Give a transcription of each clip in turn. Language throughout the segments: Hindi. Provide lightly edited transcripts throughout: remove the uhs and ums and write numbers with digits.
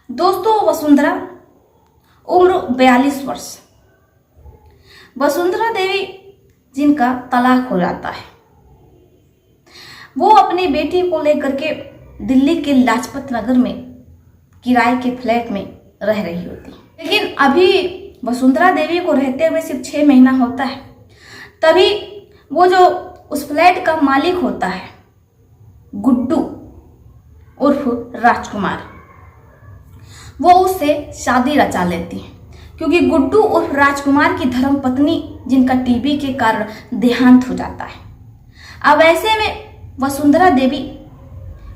दोस्तों, वसुंधरा, उम्र 42 वर्ष। वसुंधरा देवी जिनका तलाक हो जाता है, वो अपनी बेटी को लेकर के दिल्ली के लाजपत नगर में किराए के फ्लैट में रह रही होती। लेकिन अभी वसुंधरा देवी को रहते हुए सिर्फ 6 महीना होता है, तभी वो जो उस फ्लैट का मालिक होता है, गुड्डू उर्फ राजकुमार, वो उससे शादी रचा लेती है। क्योंकि गुड्डू उर्फ राजकुमार की धर्मपत्नी जिनका टीबी के कारण देहांत हो जाता है। अब ऐसे में वसुंधरा देवी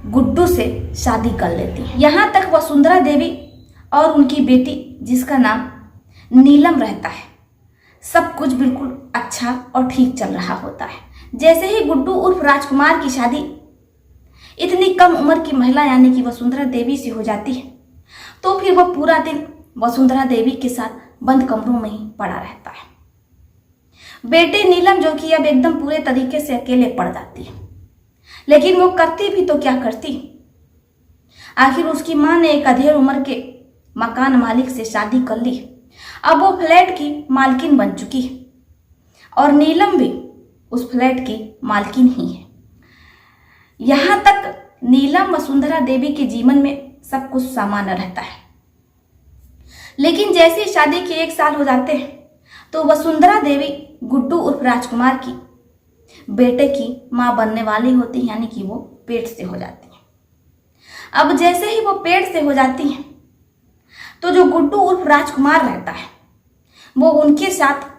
गुड्डू से शादी कर लेती है। यहाँ तक वसुंधरा देवी और उनकी बेटी जिसका नाम नीलम रहता है, सब कुछ बिल्कुल अच्छा और ठीक चल रहा होता है। जैसे ही गुड्डू उर्फ राजकुमार की शादी इतनी कम उम्र की महिला यानी कि वसुंधरा देवी से हो जाती है, तो फिर वो पूरा दिन वसुंधरा देवी के साथ बंद कमरों में ही पड़ा रहता है। बेटी नीलम जो कि अब एकदम पूरे तरीके से अकेले पड़ जाती है, लेकिन वो करती भी तो क्या करती। आखिर उसकी मां ने एक अधेड़ उम्र के मकान मालिक से शादी कर ली। अब वो फ्लैट की मालकिन बन चुकी है और नीलम भी उस फ्लैट की मालकिन ही है। यहां तक नीलम वसुंधरा देवी के जीवन में सब कुछ सामान्य रहता है, लेकिन जैसे ही शादी के 1 साल हो जाते हैं तो वसुंधरा देवी गुड्डू उर्फ राजकुमार की बेटे की मां बनने वाली होती है, यानी कि वो पेट से हो जाती है। अब जैसे ही वो पेट से हो जाती है तो जो गुड्डू उर्फ राजकुमार रहता है, वो उनके साथ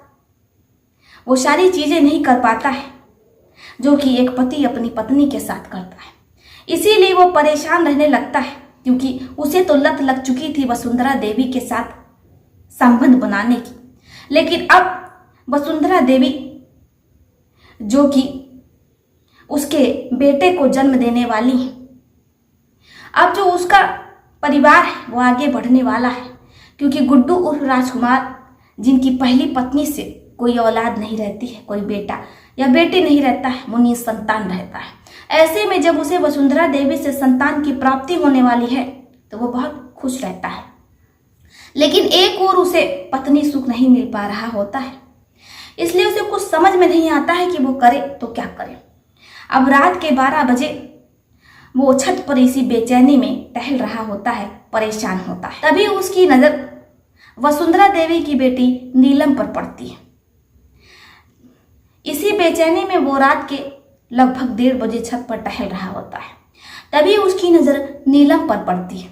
वो सारी चीजें नहीं कर पाता है जो कि एक पति अपनी पत्नी के साथ करता है। इसीलिए वो परेशान रहने लगता है, क्योंकि उसे तो लत लग चुकी थी वसुंधरा देवी के साथ संबंध बनाने की। लेकिन अब वसुंधरा देवी जो कि उसके बेटे को जन्म देने वाली है, अब जो उसका परिवार है वो आगे बढ़ने वाला है, क्योंकि गुड्डू उर्फ राजकुमार जिनकी पहली पत्नी से कोई औलाद नहीं रहती है, कोई बेटा या बेटी नहीं रहता है, वो निसंतान रहता है। ऐसे में जब उसे वसुंधरा देवी से संतान की प्राप्ति होने वाली है तो वो बहुत खुश रहता है। लेकिन एक और उसे पत्नी सुख नहीं मिल पा रहा होता है, इसलिए उसे कुछ समझ में नहीं आता है कि वो करे तो क्या करे। अब रात के 12 बजे वो छत पर इसी बेचैनी में टहल रहा होता है, परेशान होता है। तभी उसकी नजर वसुंधरा देवी की बेटी नीलम पर पड़ती है। इसी बेचैनी में वो रात के लगभग 1:30 बजे छत पर टहल रहा होता है। तभी उसकी नजर नीलम पर पड़ती है।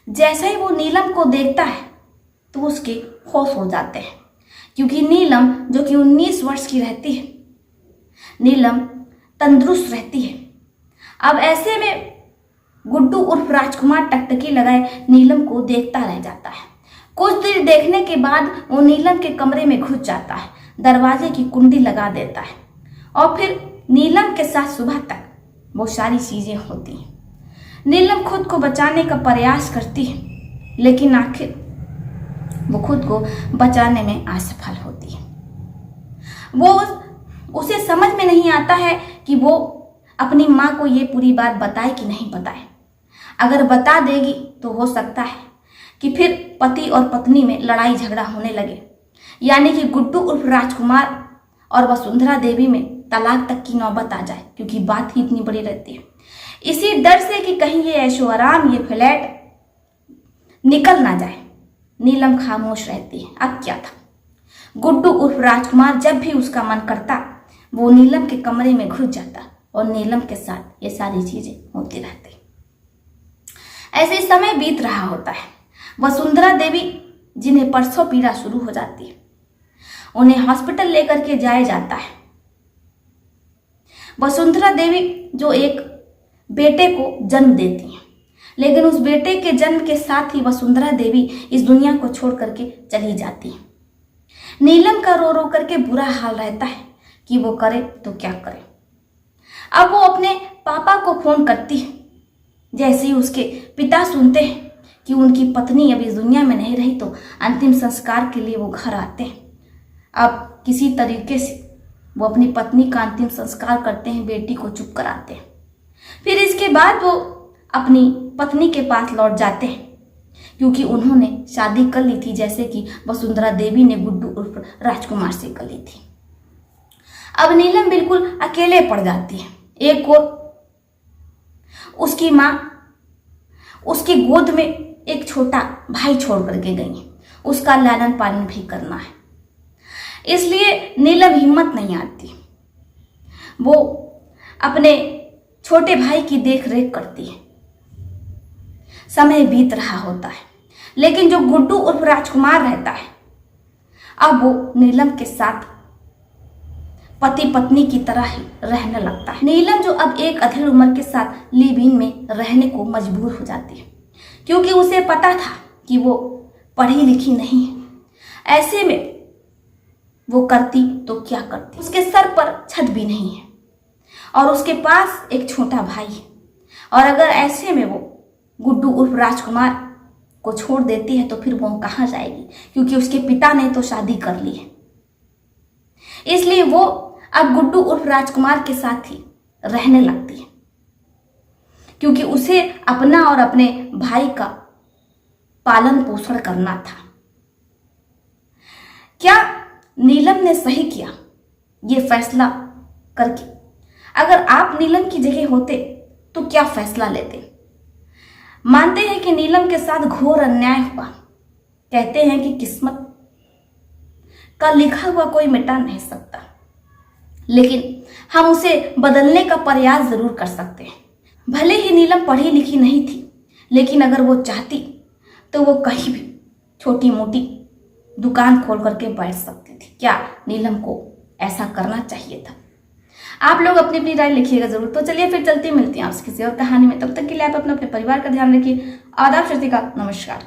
जैसे ही वो नीलम को देखता है तो उसके होश हो जाते हैं, क्योंकि नीलम जो कि 19 वर्ष की रहती है, नीलम तंदुरुस्त रहती है। अब ऐसे में गुड्डू उर्फ राजकुमार टकटकी लगाए नीलम को देखता रह जाता है। कुछ देर देखने के बाद वो नीलम के कमरे में घुस जाता है, दरवाजे की कुंडी लगा देता है और फिर नीलम के साथ सुबह तक वो सारी चीजें होती हैं। नीलम खुद को बचाने का प्रयास करती है, लेकिन आखिर वो खुद को बचाने में असफल होती है। उसे समझ में नहीं आता है कि वो अपनी माँ को ये पूरी बात बताए कि नहीं बताए। अगर बता देगी तो हो सकता है कि फिर पति और पत्नी में लड़ाई झगड़ा होने लगे, यानी कि गुड्डू उर्फ राजकुमार और वसुंधरा देवी में तलाक तक की नौबत आ जाए, क्योंकि बात ही इतनी बड़ी रहती है। इसी डर से कि कहीं ये ऐशो आराम, ये फ्लैट निकल ना जाए, नीलम खामोश रहती है। अब क्या था, गुड्डू उर्फ राजकुमार जब भी उसका मन करता वो नीलम के कमरे में घुस जाता और नीलम के साथ ये सारी चीजें होती रहती। ऐसे समय बीत रहा होता है। वसुंधरा देवी जिन्हें परसों पीड़ा शुरू हो जाती है, उन्हें हॉस्पिटल लेकर के जाया जाता है। वसुंधरा देवी जो एक बेटे को जन्म देती है, लेकिन उस बेटे के जन्म के साथ ही वसुंधरा देवी इस दुनिया को छोड़ करके चली जाती है। नीलम का रो रो करके बुरा हाल रहता है कि वो करे तो क्या करे। अब वो अपने पापा को फोन करती है। जैसे ही उसके पिता सुनते हैं कि उनकी पत्नी अब इस दुनिया में नहीं रही, तो अंतिम संस्कार के लिए वो घर आते हैं। अब किसी तरीके से वो अपनी पत्नी का अंतिम संस्कार करते हैं, बेटी को चुप कराते हैं। फिर इसके बाद वो अपनी पत्नी के पास लौट जाते हैं, क्योंकि उन्होंने शादी कर ली थी, जैसे कि वसुंधरा देवी ने गुड्डू उर्फ राजकुमार से कर ली थी। अब नीलम बिल्कुल अकेले पड़ जाती है। एक और उसकी माँ उसकी गोद में एक छोटा भाई छोड़ करके गई है, उसका लालन पालन भी करना है, इसलिए नीलम हिम्मत नहीं आती। वो अपने छोटे भाई की देख रेख करती है। समय बीत रहा होता है, लेकिन जो गुड्डू उर्फ राजकुमार रहता है, अब वो नीलम के साथ पति पत्नी की तरह ही रहने लगता है। नीलम जो अब एक अधेड़ उम्र के साथ लिव इन में रहने को मजबूर हो जाती है, क्योंकि उसे पता था कि वो पढ़ी लिखी नहीं है। ऐसे में वो करती तो क्या करती, उसके सर पर छत भी नहीं है और उसके पास एक छोटा भाई है। और अगर ऐसे में वो गुड्डू उर्फ राजकुमार को छोड़ देती है तो फिर वो कहाँ जाएगी, क्योंकि उसके पिता ने तो शादी कर ली है। इसलिए वो अब गुड्डू उर्फ राजकुमार के साथ ही रहने लगती है, क्योंकि उसे अपना और अपने भाई का पालन पोषण करना था। क्या नीलम ने सही किया ये फैसला करके? अगर आप नीलम की जगह होते तो क्या फैसला लेते? मानते हैं कि नीलम के साथ घोर अन्याय हुआ। कहते हैं कि किस्मत का लिखा हुआ कोई मिटा नहीं सकता, लेकिन हम उसे बदलने का प्रयास जरूर कर सकते हैं। भले ही नीलम पढ़ी लिखी नहीं थी, लेकिन अगर वो चाहती तो वो कहीं भी छोटी मोटी दुकान खोल करके बैठ सकती थी। क्या नीलम को ऐसा करना चाहिए था? आप लोग अपनी अपनी राय लिखिएगा जरूर। तो चलिए फिर चलती मिलती हैं आपसे किसी और कहानी में। तब तक के लिए आप अपने परिवार का ध्यान रखिए। आदाब, श्रुतिका, नमस्कार।